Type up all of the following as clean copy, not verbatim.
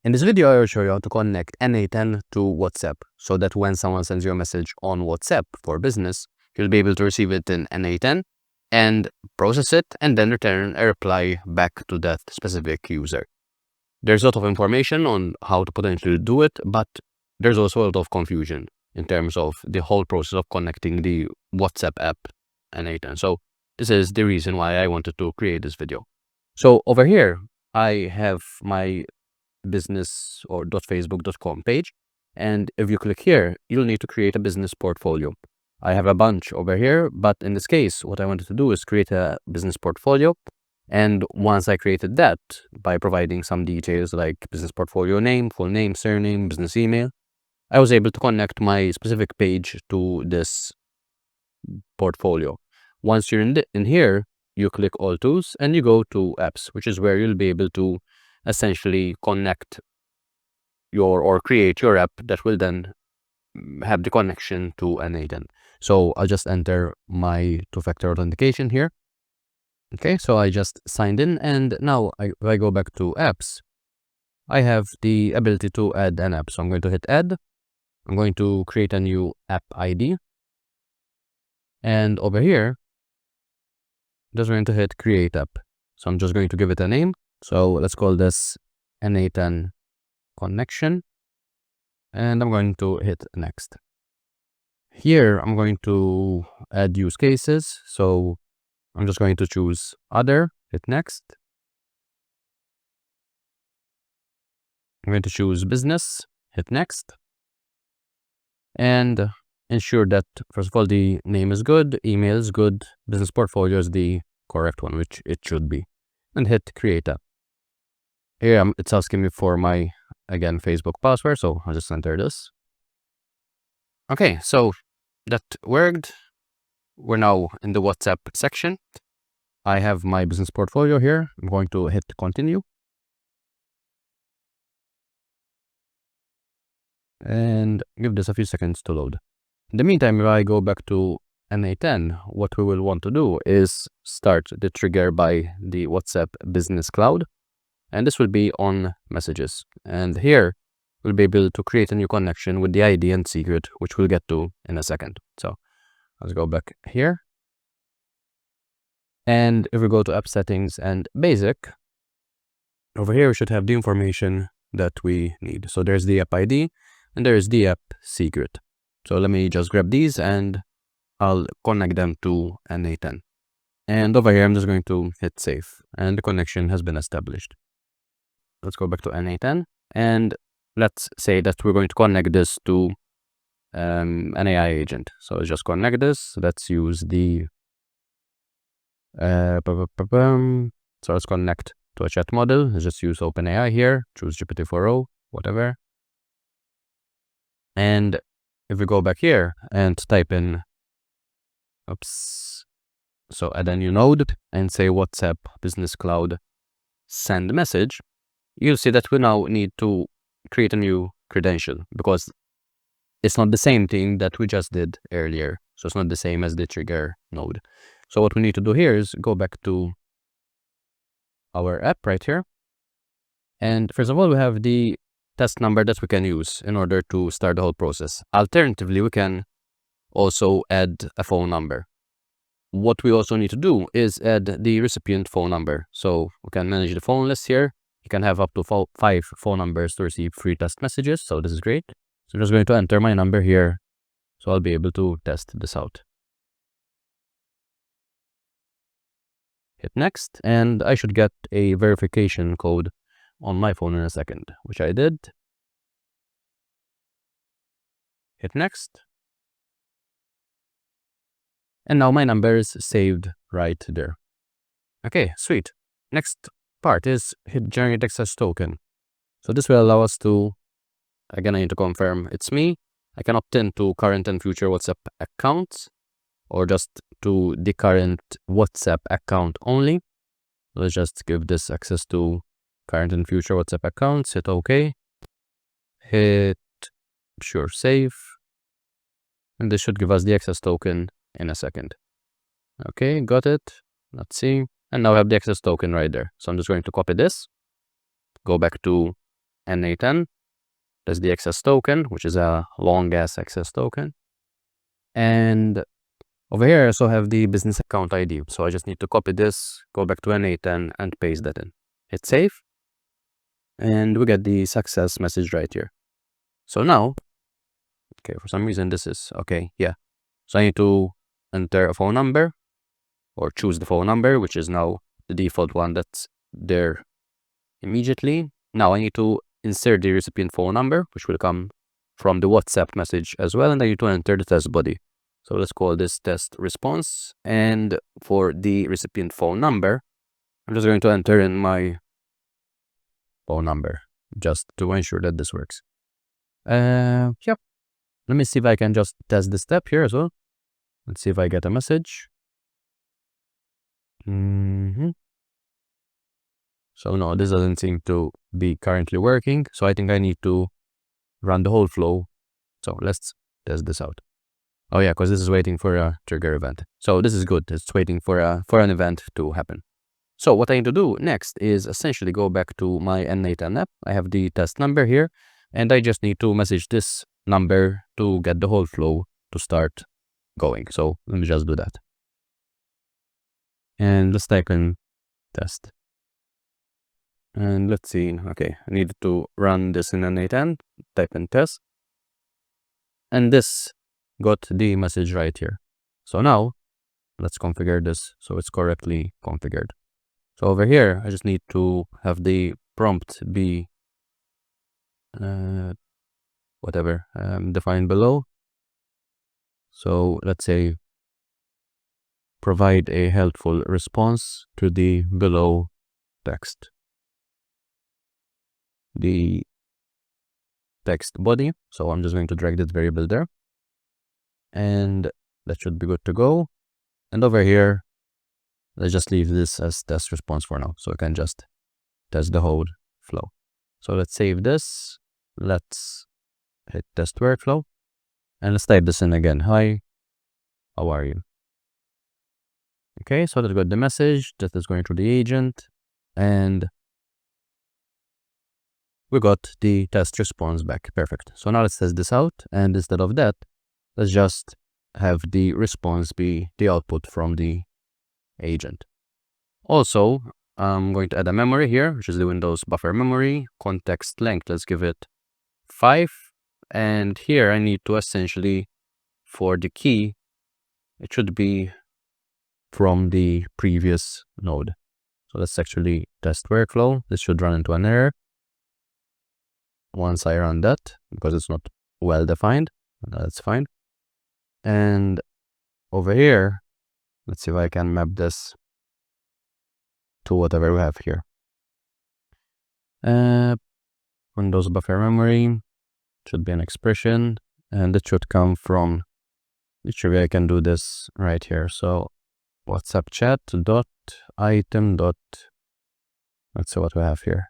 In this video, I will show you how to connect n8n to WhatsApp so that when someone sends you a message on WhatsApp for business, you'll be able to receive it in n8n and process it and then return a reply back to that specific user. There's a lot of information on how to potentially do it, but there's also a lot of confusion in terms of the whole process of connecting the WhatsApp app n8n. So this is the reason why I wanted to create this video. So over here, I have my business or .facebook.com page, and if you click here, you'll need to create a business portfolio. I have a bunch over here, but in this case, what I wanted to do is create a business portfolio. And once I created that by providing some details like business portfolio name, full name, surname, business email, I was able to connect my specific page to this portfolio. Once you're in here, you click all tools and you go to apps, which is where you'll be able to essentially connect or create your app that will then have the connection to n8n. So I'll just enter my two-factor authentication here. Okay, so I just signed in, and now if I go back to apps, I have the ability to add an app. So I'm going to hit add. I'm going to create a new app ID. And over here, I'm just going to hit create app. So I'm just going to give it a name. So let's call this n8n connection. And I'm going to hit next. Here, I'm going to add use cases. So I'm just going to choose other, hit next. I'm going to choose business, hit next. And ensure that, first of all, the name is good, email is good, business portfolio is the correct one, which it should be. And hit create app. Here, it's asking me for my, again, Facebook password, so I'll just enter this. Okay, so that worked. We're now in the WhatsApp section. I have my business portfolio here. I'm going to hit continue. And give this a few seconds to load. In the meantime, if I go back to n8n, what we will want to do is start the trigger by the WhatsApp Business Cloud. And this will be on messages. And here, we'll be able to create a new connection with the ID and secret, which we'll get to in a second. So let's go back here. And if we go to app settings and basic, over here we should have the information that we need. So there's the app ID and there's the app secret. So let me just grab these and I'll connect them to n8n. And over here, I'm just going to hit save and the connection has been established. Let's go back to n8n and let's say that we're going to connect this to an AI agent. So let's just connect this. Let's use the so let's connect to a chat model. Let's just use OpenAI here, choose GPT-4o, whatever. And if we go back here and type in, so add a new node and say WhatsApp Business Cloud send message, you'll see that we now need to create a new credential because it's not the same thing that we just did earlier. So it's not the same as the trigger node. So what we need to do here is go back to our app right here. And first of all, we have the test number that we can use in order to start the whole process. Alternatively, we can also add a phone number. What we also need to do is add the recipient phone number. So we can manage the phone list here. You can have up to 5 phone numbers to receive free test messages. So this is great. So I'm just going to enter my number here. So I'll be able to test this out. Hit next, and I should get a verification code on my phone in a second, which I did. Hit next. And now my number is saved right there. Okay, sweet. Next part is hit generate access token. So this will allow us to, again, I need to confirm it's me. I can opt in to current and future WhatsApp accounts or just to the current WhatsApp account only. Let's just give this access to current and future WhatsApp accounts. Hit OK. Hit sure save. And this should give us the access token in a second. Okay, got it. Let's see. And now I have the access token right there. So I'm just going to copy this, go back to n8n. That's the access token, which is a long ass access token. And over here I also have the business account ID. So I just need to copy this, go back to n8n and paste that in. Hit save. And we get the success message right here. So now, okay, for some reason this is, okay, yeah. So I need to enter a phone number or choose the phone number, which is now the default one that's there immediately. Now I need to insert the recipient phone number, which will come from the WhatsApp message as well. And I need to enter the test body. So let's call this test response. And for the recipient phone number, I'm just going to enter in my phone number just to ensure that this works. Yep. Let me see if I can just test the step here as well. Let's see if I get a message. So no, this doesn't seem to be currently working. So I think I need to run the whole flow. So let's test this out. Oh yeah, because this is waiting for a trigger event. So this is good. It's waiting for an event to happen. So what I need to do next is essentially go back to my n8n app. I have the test number here, and I just need to message this number to get the whole flow to start going. So let me just do that. And let's type in test. And let's see. Okay, I need to run this in n8n, type in test. And this got the message right here. So now let's configure this so it's correctly configured. So over here, I just need to have the prompt be defined below. So let's say provide a helpful response to the below text. The text body. So I'm just going to drag this variable there. And that should be good to go. And over here, let's just leave this as test response for now. So I can just test the whole flow. So let's save this. Let's hit test workflow. And let's type this in again. Hi, how are you? Okay, so that got the message that is going through the agent. And we got the test response back. Perfect. So now let's test this out. And instead of that, let's just have the response be the output from the agent. Also, I'm going to add a memory here, which is the Windows buffer memory. Context length, let's give it 5. And here I need to essentially, for the key, it should be from the previous node. So let's actually test workflow. This should run into an error once I run that, because it's not well defined. That's fine. And over here, let's see if I can map this to whatever we have here. Windows buffer memory should be an expression, and it should come from, literally I can do this right here. So WhatsApp chat dot item dot, let's see what we have here.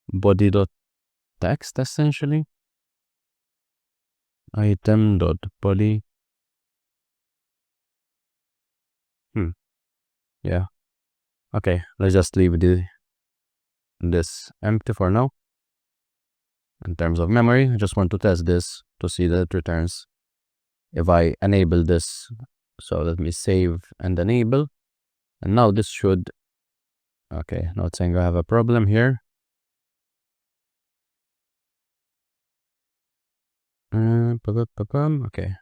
Body dot text essentially. Item dot body. Yeah. Okay, let's just leave this empty for now. In terms of memory, I just want to test this to see that it returns if I enable this. So let me save and enable. And now this should, okay, now it's saying I have a problem here. Okay,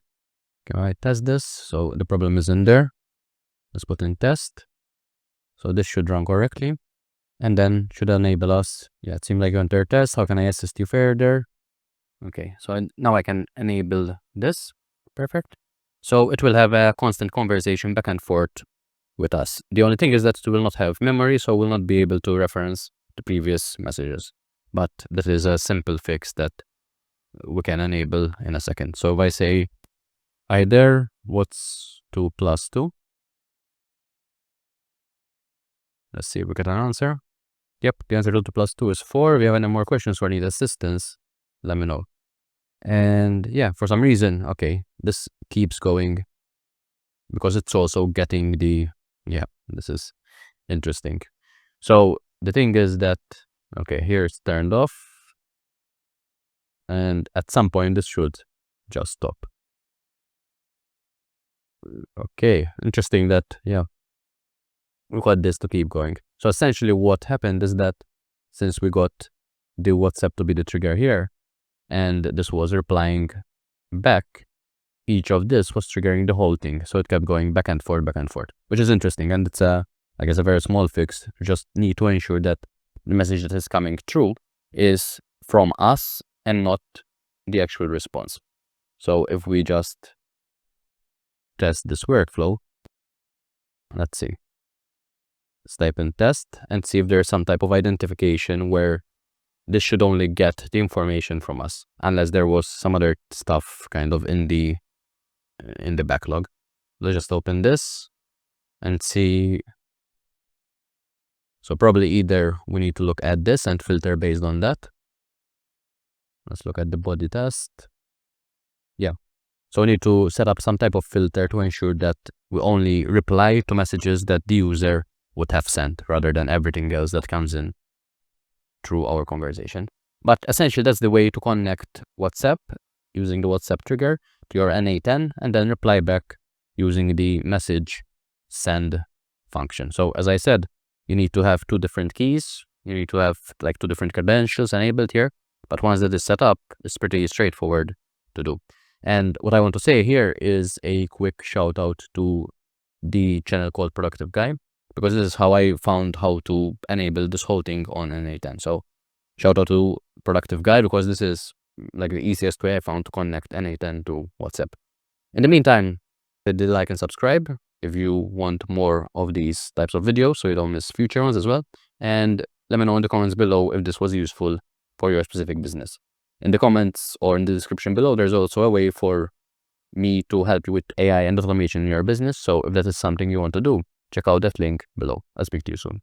can I test this? So the problem is in there. Let's put in test. So this should run correctly. And then should enable us. Yeah, it seems like you enter test. How can I assist you further? Okay, so now I can enable this. Perfect. So it will have a constant conversation back and forth with us. The only thing is that it will not have memory, so we'll not be able to reference the previous messages. But that is a simple fix that we can enable in a second. So if I say, hi there, what's 2 plus 2? Let's see if we get an answer. Yep, the answer to 2 plus 2 is 4. If you have any more questions or need assistance, let me know. And yeah, for some reason, okay, this keeps going because it's also getting the, yeah, this is interesting. So the thing is that, okay, here it's turned off, and at some point this should just stop. Okay, interesting that, yeah, we got this to keep going. So essentially what happened is that since we got the WhatsApp to be the trigger here, and this was replying back, each of this was triggering the whole thing. So it kept going back and forth, which is interesting. And it's I guess a very small fix. You just need to ensure that the message that is coming through is from us and not the actual response. So if we just test this workflow, let's see. Let's type in test and see if there's some type of identification where this should only get the information from us, unless there was some other stuff kind of in the backlog. Let's just open this and see. So probably either we need to look at this and filter based on that. Let's look at the body test. Yeah. So we need to set up some type of filter to ensure that we only reply to messages that the user would have sent, rather than everything else that comes in through our conversation. But essentially, that's the way to connect WhatsApp using the WhatsApp trigger to your n8n and then reply back using the message send function. So as I said, you need to have two different keys. You need to have like two different credentials enabled here. But once that is set up, it's pretty straightforward to do. And what I want to say here is a quick shout out to the channel called Productive Guy, because this is how I found how to enable this whole thing on n8n. So shout out to Productive Guy, because this is like the easiest way I found to connect n8n to WhatsApp. In the meantime, hit the like and subscribe if you want more of these types of videos so you don't miss future ones as well. And let me know in the comments below if this was useful for your specific business. In the comments or in the description below, there's also a way for me to help you with AI and automation in your business. So if that is something you want to do, check out that link below. I'll speak to you soon.